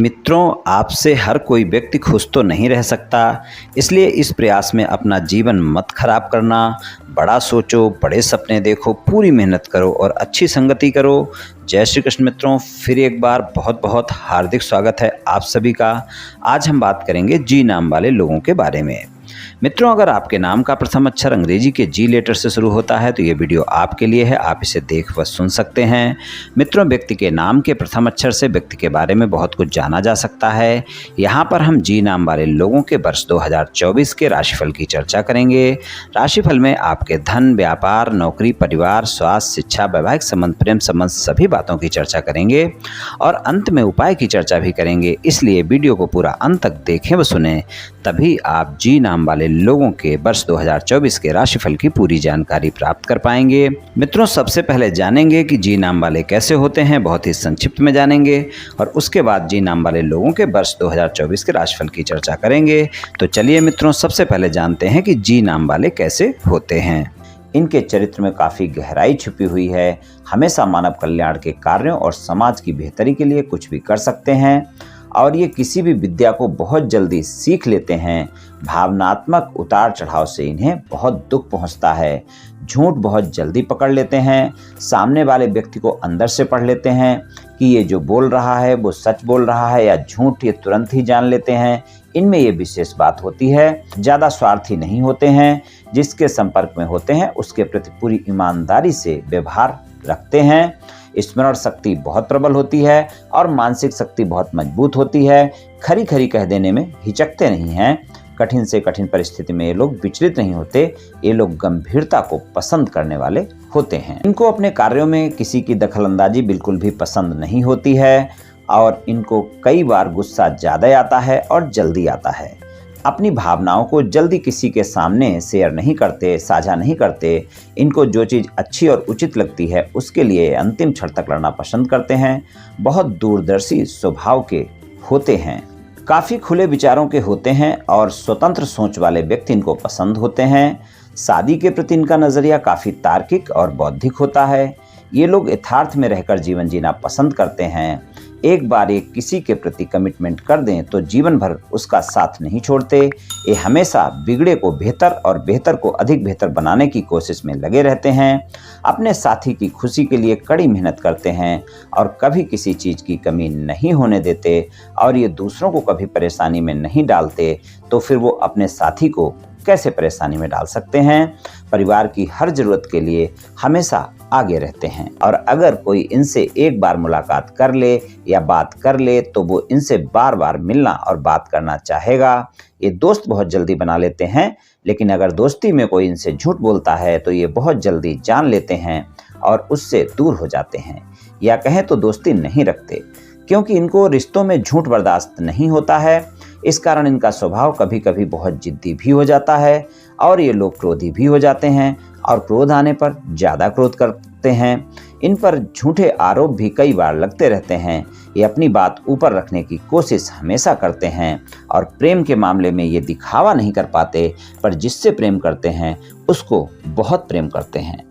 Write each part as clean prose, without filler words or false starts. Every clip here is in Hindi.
मित्रों, आपसे हर कोई व्यक्ति खुश तो नहीं रह सकता, इसलिए इस प्रयास में अपना जीवन मत खराब करना। बड़ा सोचो, बड़े सपने देखो, पूरी मेहनत करो और अच्छी संगति करो। जय श्री कृष्ण मित्रों, फिर एक बार बहुत बहुत हार्दिक स्वागत है आप सभी का। आज हम बात करेंगे जी नाम वाले लोगों के बारे में। मित्रों, अगर आपके नाम का प्रथम अक्षर अंग्रेजी के जी लेटर से शुरू होता है तो ये वीडियो आपके लिए है, आप इसे देख व सुन सकते हैं। मित्रों, व्यक्ति के नाम के प्रथम अक्षर से व्यक्ति के बारे में बहुत कुछ जाना जा सकता है। यहाँ पर हम जी नाम वाले लोगों के वर्ष 2024 के राशिफल की चर्चा करेंगे। राशिफल में आपके धन, व्यापार, नौकरी, परिवार, स्वास्थ्य, शिक्षा, वैवाहिक संबंध, प्रेम संबंध सभी बातों की चर्चा करेंगे और अंत में उपाय की चर्चा भी करेंगे। इसलिए वीडियो को पूरा अंत तक देखें व सुने, तभी आप जी नाम वाले लोगों के वर्ष 2024 के राशिफल की पूरी जानकारी प्राप्त कर पाएंगे। मित्रों, सबसे पहले जानेंगे कि जी नाम वाले कैसे होते हैं, बहुत ही संक्षिप्त में जानेंगे और उसके बाद जी नाम वाले लोगों के वर्ष 2024 के राशिफल की चर्चा करेंगे। तो चलिए मित्रों, सबसे पहले जानते हैं कि जी नाम वाले कैसे होते हैं। इनके चरित्र में काफ़ी गहराई छुपी हुई है। हमेशा मानव कल्याण के कार्यों और समाज की बेहतरी के लिए कुछ भी कर सकते हैं और ये किसी भी विद्या को बहुत जल्दी सीख लेते हैं। भावनात्मक उतार चढ़ाव से इन्हें बहुत दुख पहुंचता है। झूठ बहुत जल्दी पकड़ लेते हैं। सामने वाले व्यक्ति को अंदर से पढ़ लेते हैं कि ये जो बोल रहा है वो सच बोल रहा है या झूठ, ये तुरंत ही जान लेते हैं। इनमें ये विशेष बात होती है, ज़्यादा स्वार्थी नहीं होते हैं। जिसके संपर्क में होते हैं उसके प्रति पूरी ईमानदारी से व्यवहार रखते हैं। स्मरण शक्ति बहुत प्रबल होती है और मानसिक शक्ति बहुत मजबूत होती है। खरी खरी कह देने में हिचकते नहीं हैं। कठिन से कठिन परिस्थिति में ये लोग विचलित नहीं होते। ये लोग गंभीरता को पसंद करने वाले होते हैं। इनको अपने कार्यों में किसी की दखलंदाजी बिल्कुल भी पसंद नहीं होती है और इनको कई बार गुस्सा ज़्यादा आता है और जल्दी आता है। अपनी भावनाओं को जल्दी किसी के सामने शेयर नहीं करते, साझा नहीं करते। इनको जो चीज़ अच्छी और उचित लगती है उसके लिए अंतिम क्षण तक लड़ना पसंद करते हैं। बहुत दूरदर्शी स्वभाव के होते हैं, काफ़ी खुले विचारों के होते हैं और स्वतंत्र सोच वाले व्यक्ति इनको पसंद होते हैं। शादी के प्रति इनका नज़रिया काफ़ी तार्किक और बौद्धिक होता है। ये लोग यथार्थ में रहकर जीवन जीना पसंद करते हैं। एक बार ये किसी के प्रति कमिटमेंट कर दें तो जीवन भर उसका साथ नहीं छोड़ते। ये हमेशा बिगड़े को बेहतर और बेहतर को अधिक बेहतर बनाने की कोशिश में लगे रहते हैं। अपने साथी की खुशी के लिए कड़ी मेहनत करते हैं और कभी किसी चीज़ की कमी नहीं होने देते और ये दूसरों को कभी परेशानी में नहीं डालते, तो फिर वो अपने साथी को कैसे परेशानी में डाल सकते हैं। परिवार की हर ज़रूरत के लिए हमेशा आगे रहते हैं और अगर कोई इनसे एक बार मुलाकात कर ले या बात कर ले तो वो इनसे बार बार मिलना और बात करना चाहेगा। ये दोस्त बहुत जल्दी बना लेते हैं, लेकिन अगर दोस्ती में कोई इनसे झूठ बोलता है तो ये बहुत जल्दी जान लेते हैं और उससे दूर हो जाते हैं, या कहें तो दोस्ती नहीं रखते, क्योंकि इनको रिश्तों में झूठ बर्दाश्त नहीं होता है। इस कारण इनका स्वभाव कभी कभी बहुत जिद्दी भी हो जाता है और ये लोग क्रोधी भी हो जाते हैं और क्रोध आने पर ज़्यादा क्रोध करते हैं। इन पर झूठे आरोप भी कई बार लगते रहते हैं। ये अपनी बात ऊपर रखने की कोशिश हमेशा करते हैं और प्रेम के मामले में ये दिखावा नहीं कर पाते, पर जिससे प्रेम करते हैं उसको बहुत प्रेम करते हैं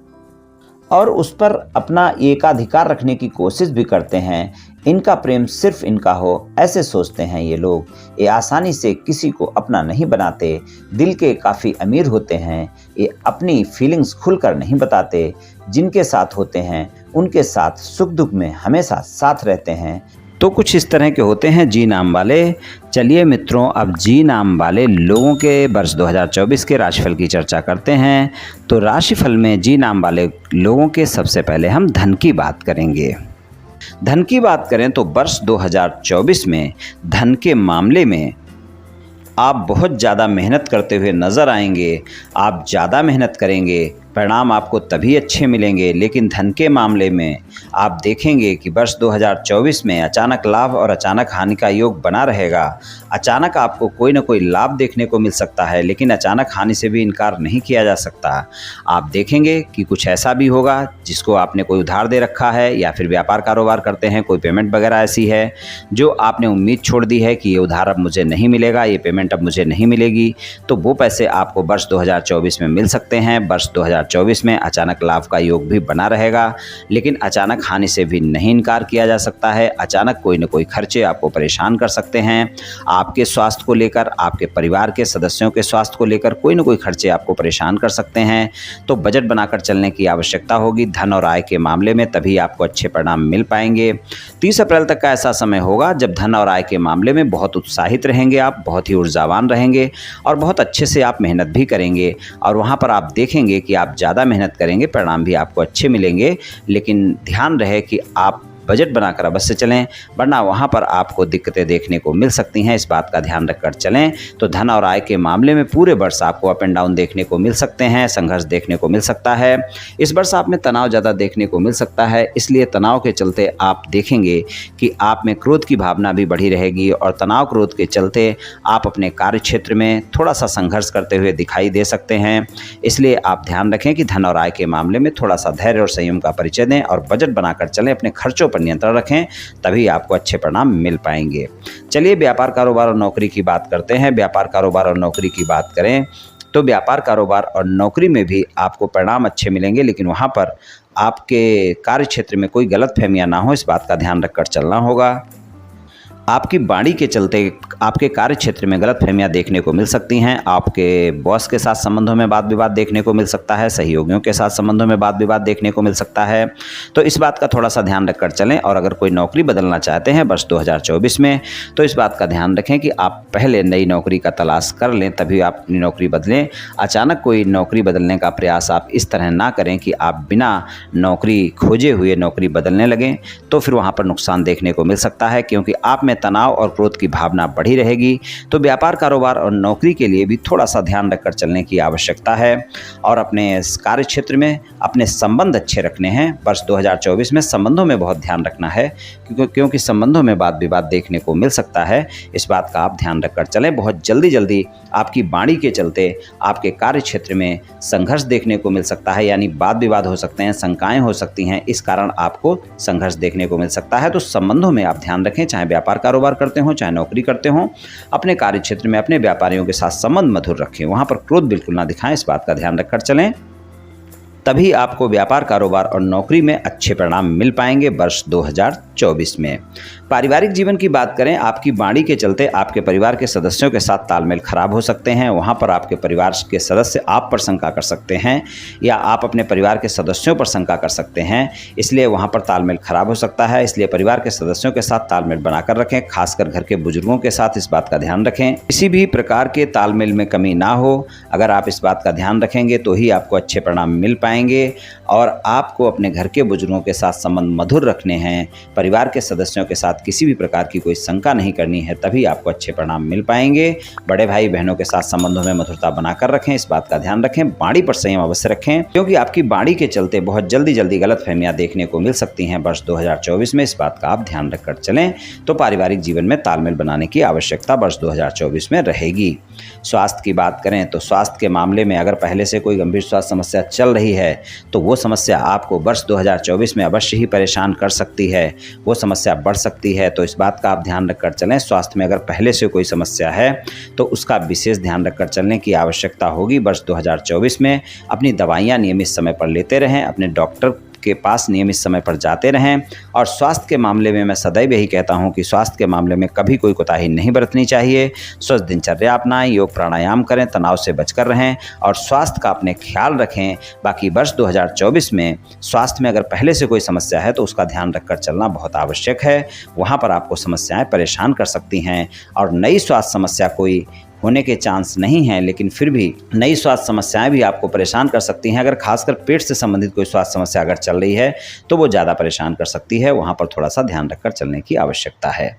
और उस पर अपना एकाधिकार रखने की कोशिश भी करते हैं। इनका प्रेम सिर्फ इनका हो ऐसे सोचते हैं ये लोग। ये आसानी से किसी को अपना नहीं बनाते। दिल के काफ़ी अमीर होते हैं। ये अपनी फीलिंग्स खुलकर नहीं बताते। जिनके साथ होते हैं उनके साथ सुख दुख में हमेशा साथ रहते हैं। तो कुछ इस तरह के होते हैं जी नाम वाले। चलिए मित्रों, अब जी नाम वाले लोगों के वर्ष 2024 के राशिफल की चर्चा करते हैं। तो राशिफल में जी नाम वाले लोगों के सबसे पहले हम धन की बात करेंगे। धन की बात करें तो वर्ष 2024 में धन के मामले में आप बहुत ज़्यादा मेहनत करते हुए नज़र आएंगे। आप ज़्यादा मेहनत करेंगे, परिणाम आपको तभी अच्छे मिलेंगे, लेकिन धन के मामले में आप देखेंगे कि वर्ष 2024 में अचानक लाभ और अचानक हानि का योग बना रहेगा। अचानक आपको कोई ना कोई लाभ देखने को मिल सकता है, लेकिन अचानक हानि से भी इनकार नहीं किया जा सकता। आप देखेंगे कि कुछ ऐसा भी होगा जिसको आपने कोई उधार दे रखा है या फिर व्यापार कारोबार करते हैं, कोई पेमेंट वगैरह ऐसी है जो आपने उम्मीद छोड़ दी है कि ये उधार अब मुझे नहीं मिलेगा, ये पेमेंट अब मुझे नहीं मिलेगी, तो वो पैसे आपको वर्ष 2024 में मिल सकते हैं। वर्ष 2024 2024 में अचानक लाभ का योग भी बना रहेगा, लेकिन अचानक हानि से भी नहीं इनकार किया जा सकता है। अचानक कोई न कोई खर्चे आपको परेशान कर सकते हैं। आपके स्वास्थ्य को लेकर, आपके परिवार के सदस्यों के स्वास्थ्य को लेकर कोई न कोई खर्चे आपको परेशान कर सकते हैं। तो बजट बनाकर चलने की आवश्यकता होगी। धन और आय के मामले में तभी आपको अच्छे परिणाम मिल पाएंगे। 30 अप्रैल तक का ऐसा समय होगा जब धन और आय के मामले में बहुत उत्साहित रहेंगे, आप बहुत ही ऊर्जावान रहेंगे और बहुत अच्छे से आप मेहनत भी करेंगे। और वहाँ पर आप देखेंगे कि आप ज़्यादा मेहनत करेंगे, परिणाम भी आपको अच्छे मिलेंगे। लेकिन ध्यान रहे कि आप बजट बनाकर अवश्य चलें, वरना वहाँ पर आपको दिक्कतें देखने को मिल सकती हैं। इस बात का ध्यान रखकर चलें। तो धन और आय के मामले में पूरे वर्ष आपको अप एंड डाउन देखने को मिल सकते हैं, संघर्ष देखने को मिल सकता है। इस वर्ष आप में तनाव ज़्यादा देखने को मिल सकता है, इसलिए तनाव के चलते आप देखेंगे कि आप में क्रोध की भावना भी बढ़ी रहेगी और तनाव क्रोध के चलते आप अपने कार्य क्षेत्र में थोड़ा सा संघर्ष करते हुए दिखाई दे सकते हैं। इसलिए आप ध्यान रखें कि धन और आय के मामले में थोड़ा सा धैर्य और संयम का परिचय दें और बजट बनाकर चलें। अपने खर्चों पर नियंत्रण रखें, तभी आपको अच्छे परिणाम मिल पाएंगे। चलिए व्यापार, कारोबार और नौकरी की बात करते हैं। व्यापार, कारोबार और नौकरी की बात करें तो व्यापार, कारोबार और नौकरी में भी आपको परिणाम अच्छे मिलेंगे, लेकिन वहाँ पर आपके कार्य क्षेत्र में कोई गलतफहमियां ना हो, इस बात का ध्यान रखकर चलना होगा। आपकी वाणी के चलते आपके कार्य क्षेत्र में गलतफहमियां देखने को मिल सकती हैं। आपके बॉस के साथ संबंधों में वाद विवाद देखने को मिल सकता है, सहयोगियों के साथ संबंधों में वाद विवाद देखने को मिल सकता है। तो इस बात का थोड़ा सा ध्यान रखकर चलें। और अगर कोई नौकरी बदलना चाहते हैं वर्ष 2024 में, तो इस बात का ध्यान रखें कि आप पहले नई नौकरी का तलाश कर लें, तभी आप अपनी नौकरी बदलें। अचानक कोई नौकरी बदलने का प्रयास आप इस तरह ना करें कि आप बिना नौकरी खोजे हुए नौकरी बदलने लगें, तो फिर वहाँ पर नुकसान देखने को मिल सकता है, क्योंकि आप में तनाव और क्रोध की भावना बढ़ी रहेगी। तो व्यापार, कारोबार और नौकरी के लिए भी थोड़ा सा ध्यान रखकर चलने की आवश्यकता है और अपने कार्य क्षेत्र में अपने संबंध अच्छे रखने हैं। वर्ष 2024 में संबंधों में बहुत ध्यान रखना है, क्योंकि संबंधों में वाद विवाद देखने को मिल सकता है। इस बात का आप ध्यान रखकर चलें। बहुत जल्दी आपकी वाणी के चलते आपके कार्य क्षेत्र में संघर्ष देखने को मिल सकता है, यानी वाद विवाद हो सकते हैं, शंकाएं हो सकती हैं। इस कारण आपको संघर्ष देखने को मिल सकता है। तो संबंधों में आप ध्यान रखें, चाहे व्यापार कारोबार करते हो, चाहे नौकरी करते हो। अपने कार्य क्षेत्र में अपने व्यापारियों के साथ संबंध मधुर रखें, वहां पर क्रोध बिल्कुल ना दिखाएं। इस बात का ध्यान रखकर चलें, तभी आपको व्यापार, कारोबार और नौकरी में अच्छे परिणाम मिल पाएंगे वर्ष 2024 में। पारिवारिक जीवन की बात करें, आपकी वाणी के चलते आपके परिवार के सदस्यों के साथ तालमेल खराब हो सकते हैं। वहाँ पर आपके परिवार के सदस्य आप पर शंका कर सकते हैं या आप अपने परिवार के सदस्यों पर शंका कर सकते हैं, इसलिए वहाँ पर तालमेल खराब हो सकता है। इसलिए परिवार के सदस्यों के साथ तालमेल बनाकर रखें, खासकर घर के बुजुर्गों के साथ इस बात का ध्यान रखें। किसी भी प्रकार के तालमेल में कमी ना हो, अगर आप इस बात का ध्यान रखेंगे तो ही आपको अच्छे परिणाम मिल पाएंगे। और आपको अपने घर के बुजुर्गों के साथ संबंध मधुर रखने हैं, परिवार के सदस्यों के साथ किसी भी प्रकार की कोई शंका नहीं करनी है, तभी आपको अच्छे परिणाम मिल पाएंगे। बड़े भाई बहनों के साथ संबंधों में मधुरता बनाकर रखें, इस बात का ध्यान रखें। वाणी पर संयम अवश्य रखें, क्योंकि आपकी वाणी के चलते बहुत जल्दी गलतफहमियां देखने को मिल सकती हैं वर्ष 2024 में। इस बात का आप ध्यान रखकर चलें, तो पारिवारिक जीवन में तालमेल बनाने की आवश्यकता वर्ष 2024 में रहेगी। स्वास्थ्य की बात करें तो स्वास्थ्य के मामले में अगर पहले से कोई गंभीर स्वास्थ्य समस्या चल रही है, तो वो समस्या आपको वर्ष 2024 में अवश्य ही परेशान कर सकती है, वो समस्या बढ़ सकती है। तो इस बात का आप ध्यान रखकर चलें। स्वास्थ्य में अगर पहले से कोई समस्या है तो उसका विशेष ध्यान रखकर चलने की आवश्यकता होगी। वर्ष 2024 में अपनी दवाइयाँ नियमित समय पर लेते रहें, अपने डॉक्टर के पास नियमित समय पर जाते रहें। और स्वास्थ्य के मामले में मैं सदैव यही कहता हूं कि स्वास्थ्य के मामले में कभी कोई कोताही नहीं बरतनी चाहिए। स्वस्थ दिनचर्या अपनाएं, योग प्राणायाम करें, तनाव से बचकर रहें और स्वास्थ्य का अपने ख्याल रखें। बाकी वर्ष 2024 में स्वास्थ्य में अगर पहले से कोई समस्या है तो उसका ध्यान रखकर चलना बहुत आवश्यक है। वहाँ पर आपको समस्याएं परेशान कर सकती हैं और नई स्वास्थ्य समस्या कोई होने के चांस नहीं हैं, लेकिन फिर भी नई स्वास्थ्य समस्याएं भी आपको परेशान कर सकती हैं। अगर खासकर पेट से संबंधित कोई स्वास्थ्य समस्या अगर चल रही है तो वो ज़्यादा परेशान कर सकती है, वहाँ पर थोड़ा सा ध्यान रखकर चलने की आवश्यकता है।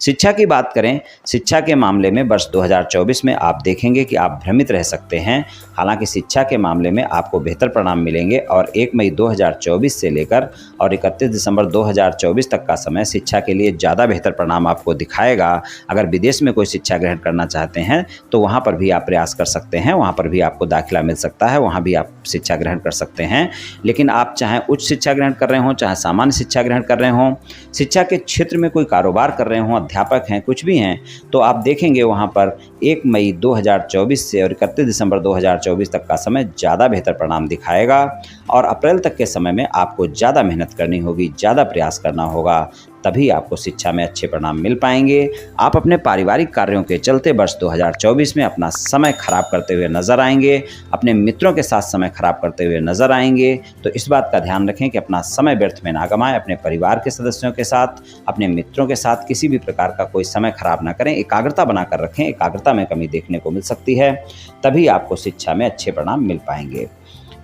शिक्षा की बात करें, शिक्षा के मामले में वर्ष 2024 में आप देखेंगे कि आप भ्रमित रह सकते हैं। हालांकि शिक्षा के मामले में आपको बेहतर परिणाम मिलेंगे और 1 मई 2024 से लेकर और 31 दिसंबर 2024 तक का समय शिक्षा के लिए ज़्यादा बेहतर परिणाम आपको दिखाएगा। अगर विदेश में कोई शिक्षा ग्रहण करना चाहते हैं तो वहाँ पर भी आप प्रयास कर सकते हैं, वहाँ पर भी आपको दाखिला मिल सकता है, वहाँ भी आप शिक्षा ग्रहण कर सकते हैं। लेकिन आप चाहे उच्च शिक्षा ग्रहण कर रहे हों, चाहे सामान्य शिक्षा ग्रहण कर रहे हों, शिक्षा के क्षेत्र में कोई कारोबार कर रहे हों, अध्यापक हैं, कुछ भी हैं, तो आप देखेंगे वहाँ पर 1 मई 2024 से और 31 दिसंबर 2024 तक का समय ज़्यादा बेहतर परिणाम दिखाएगा। और अप्रैल तक के समय में आपको ज़्यादा मेहनत करनी होगी, ज़्यादा प्रयास करना होगा, तभी आपको शिक्षा में अच्छे परिणाम मिल पाएंगे। आप अपने पारिवारिक कार्यों के चलते वर्ष 2024 में अपना समय खराब करते हुए नजर आएंगे, अपने मित्रों के साथ समय खराब करते हुए नजर आएंगे। तो इस बात का ध्यान रखें कि अपना समय व्यर्थ में ना गंवाएं, अपने परिवार के सदस्यों के साथ, अपने मित्रों के साथ किसी भी प्रकार का कोई समय खराब ना करें, एकाग्रता बनाकर रखें। एकाग्रता में कमी देखने को मिल सकती है, तभी आपको शिक्षा में अच्छे परिणाम मिल पाएंगे।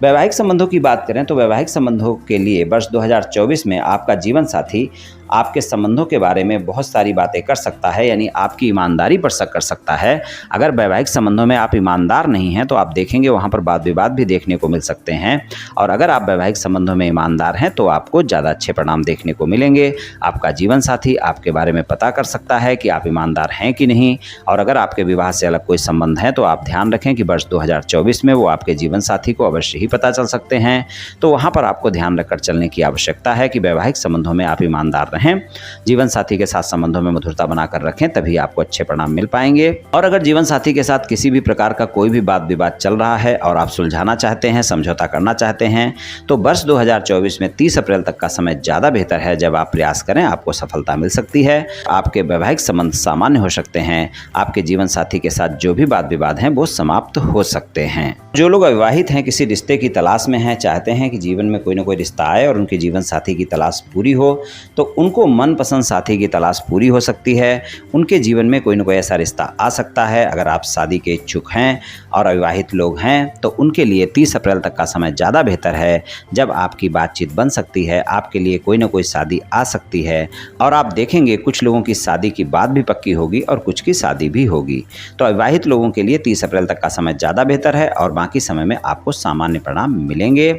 वैवाहिक संबंधों की बात करें तो वैवाहिक संबंधों के लिए वर्ष 2024 में आपका जीवन साथी आपके संबंधों के बारे में बहुत सारी बातें कर सकता है, यानी आपकी ईमानदारी पर शक कर सकता है। अगर वैवाहिक संबंधों में आप ईमानदार नहीं हैं तो आप देखेंगे वहाँ पर वाद विवाद भी देखने को मिल सकते हैं। और अगर आप वैवाहिक संबंधों में ईमानदार हैं तो आपको ज़्यादा अच्छे परिणाम देखने को मिलेंगे। आपका जीवन साथी आपके बारे में पता कर सकता है कि आप ईमानदार हैं कि नहीं। और अगर आपके विवाह से अलग कोई संबंध है तो आप ध्यान रखें कि वर्ष 2024 में वो आपके जीवन साथी को अवश्य ही पता चल सकते हैं। तो वहाँ पर आपको ध्यान रखकर चलने की आवश्यकता है कि वैवाहिक संबंधों में आप ईमानदार रहें, जीवन साथी के साथ संबंधों में मधुरता बनाकर रखें, तभी आपको अच्छे परिणाम मिल पाएंगे। और अगर जीवन साथी के साथ किसी भी प्रकार का कोई भी वाद विवाद चल रहा है और आप सुलझाना चाहते हैं, समझौता करना चाहते हैं, तो वर्ष 2024 में 30 अप्रैल तक का समय ज़्यादा बेहतर है। जब आप प्रयास करें आपको सफलता मिल सकती है। आपके वैवाहिक संबंध सामान्य हो सकते हैं, आपके जीवन साथी के साथ जो भी वाद विवाद हैं वो समाप्त हो सकते हैं। जो लोग अविवाहित हैं, किसी रिश्ते की तलाश में हैं, चाहते हैं कि जीवन में कोई ना कोई रिश्ता आए और उनके जीवन साथी की तलाश पूरी हो, तो उनको मनपसंद साथी की तलाश पूरी हो सकती है। उनके जीवन में कोई ना कोई ऐसा रिश्ता आ सकता है। अगर आप शादी के इच्छुक हैं और अविवाहित लोग हैं तो उनके लिए 30 अप्रैल तक का समय ज़्यादा बेहतर है, जब आपकी बातचीत बन सकती है, आपके लिए कोई ना कोई शादी आ सकती है। और आप देखेंगे कुछ लोगों की शादी की बात भी पक्की होगी और कुछ की शादी भी होगी। तो अविवाहित लोगों के लिए 30 अप्रैल तक का समय ज़्यादा बेहतर है और बाकी समय में आपको सामान्य परिणाम मिलेंगे।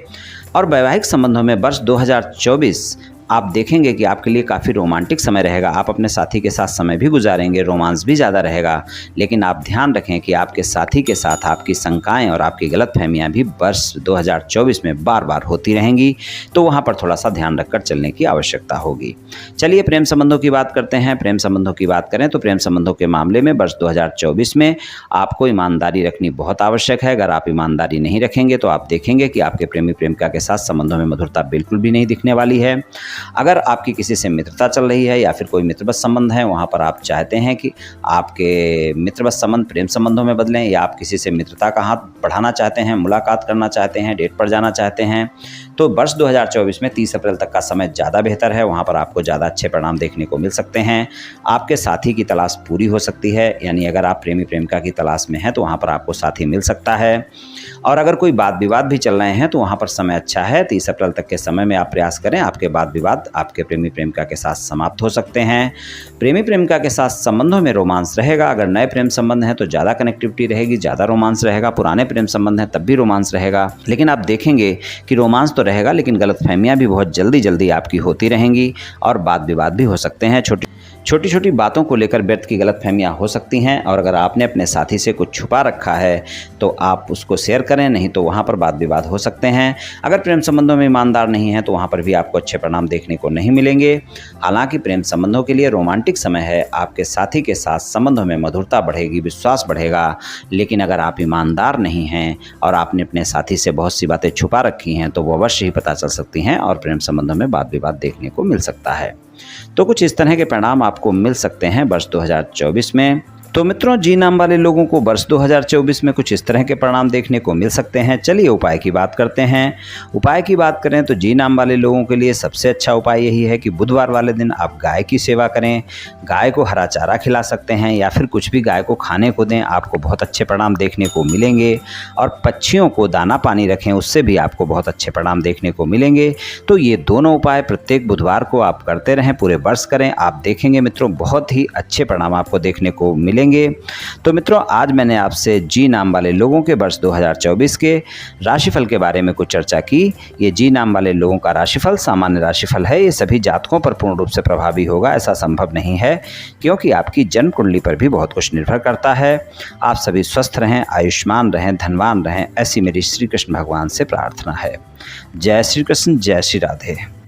और वैवाहिक संबंधों में वर्ष 2024 आप देखेंगे कि आपके लिए काफ़ी रोमांटिक समय रहेगा। आप अपने साथी के साथ समय भी गुजारेंगे, रोमांस भी ज़्यादा रहेगा। लेकिन आप ध्यान रखें कि आपके साथी के साथ आपकी शंकाएं और आपकी गलतफहमियां भी वर्ष 2024 में बार बार होती रहेंगी, तो वहां पर थोड़ा सा ध्यान रखकर चलने की आवश्यकता होगी। चलिए प्रेम संबंधों की बात करते हैं। प्रेम संबंधों की बात करें तो प्रेम संबंधों के मामले में वर्ष 2024 में आपको ईमानदारी रखनी बहुत आवश्यक है। अगर आप ईमानदारी नहीं रखेंगे तो आप देखेंगे कि आपके प्रेमी प्रेमिका के साथ संबंधों में मधुरता बिल्कुल भी नहीं दिखने वाली है। अगर आपकी किसी से मित्रता चल रही है या फिर कोई मित्रवत संबंध है, वहाँ पर आप चाहते हैं कि आपके मित्रवत संबंध प्रेम संबंधों में बदलें, या आप किसी से मित्रता का हाथ बढ़ाना चाहते हैं, मुलाकात करना चाहते हैं, डेट पर जाना चाहते हैं, तो वर्ष 2024 में 30 अप्रैल तक का समय ज़्यादा बेहतर है। वहाँ पर आपको ज़्यादा अच्छे परिणाम देखने को मिल सकते हैं। आपके साथी की तलाश पूरी हो सकती है, यानी अगर आप प्रेमी प्रेमिका की तलाश में हैं तो वहाँ पर आपको साथी मिल सकता है। और अगर कोई वाद विवाद भी चल रहे हैं तो वहाँ पर समय अच्छा है। 30 अप्रैल तक के समय में आप प्रयास करें, आपके वाद विवाद आपके प्रेमी प्रेमिका के साथ समाप्त हो सकते हैं। प्रेमी प्रेमिका के साथ संबंधों में रोमांस रहेगा। अगर नए प्रेम संबंध हैं तो ज़्यादा कनेक्टिविटी रहेगी, ज़्यादा रोमांस रहेगा। पुराने प्रेम संबंध हैं तब भी रोमांस रहेगा, लेकिन आप देखेंगे कि रोमांस तो रहेगा लेकिन गलतफहमियां भी बहुत जल्दी जल्दी आपकी होती रहेंगी और वाद विवाद भी हो सकते हैं। छोटी छोटी बातों को लेकर व्यर्थ की गलतफहमियां हो सकती हैं। और अगर आपने अपने साथी से कुछ छुपा रखा है तो आप उसको शेयर करें, नहीं तो वहाँ पर वाद विवाद हो सकते हैं। अगर प्रेम संबंधों में ईमानदार नहीं है तो वहाँ पर भी आपको अच्छे परिणाम देखने को नहीं मिलेंगे। हालांकि प्रेम संबंधों के लिए रोमांटिक समय है, आपके साथी के साथ संबंधों में मधुरता बढ़ेगी, विश्वास बढ़ेगा। लेकिन अगर आप ईमानदार नहीं हैं और आपने अपने साथी से बहुत सी बातें छुपा रखी हैं तो वो अवश्य ही पता चल सकती हैं और प्रेम संबंधों में वाद विवाद देखने को मिल सकता है। तो कुछ इस तरह के परिणाम आपको मिल सकते हैं वर्ष 2024 में। तो मित्रों, जी नाम वाले लोगों को वर्ष 2024 में कुछ इस तरह के परिणाम देखने को मिल सकते हैं। चलिए उपाय की बात करते हैं। उपाय की बात करें तो जी नाम वाले लोगों के लिए सबसे अच्छा उपाय यही है कि बुधवार वाले दिन आप गाय की सेवा करें। गाय को हरा चारा खिला सकते हैं या फिर कुछ भी गाय को खाने को दें, आपको बहुत अच्छे परिणाम देखने को मिलेंगे। और पक्षियों को दाना पानी रखें, उससे भी आपको बहुत अच्छे परिणाम देखने को मिलेंगे। तो ये दोनों उपाय प्रत्येक बुधवार को आप करते रहें, पूरे वर्ष करें। आप देखेंगे मित्रों बहुत ही अच्छे परिणाम आपको देखने को मिलेंगे मिलेंगे। तो मित्रों, आज मैंने आपसे जी नाम वाले लोगों के वर्ष 2024 के राशिफल के बारे में कुछ चर्चा की। ये जी नाम वाले लोगों का राशिफल सामान्य राशिफल है। ये सभी जातकों पर पूर्ण रूप से प्रभावी होगा ऐसा संभव नहीं है, क्योंकि आपकी जन्म कुंडली पर भी बहुत कुछ निर्भर करता है। आप सभी स्वस्थ रहें, आयुष्मान रहें, धनवान रहें, ऐसी मेरी श्री कृष्ण भगवान से प्रार्थना है। जय श्री कृष्ण, जय श्री राधे।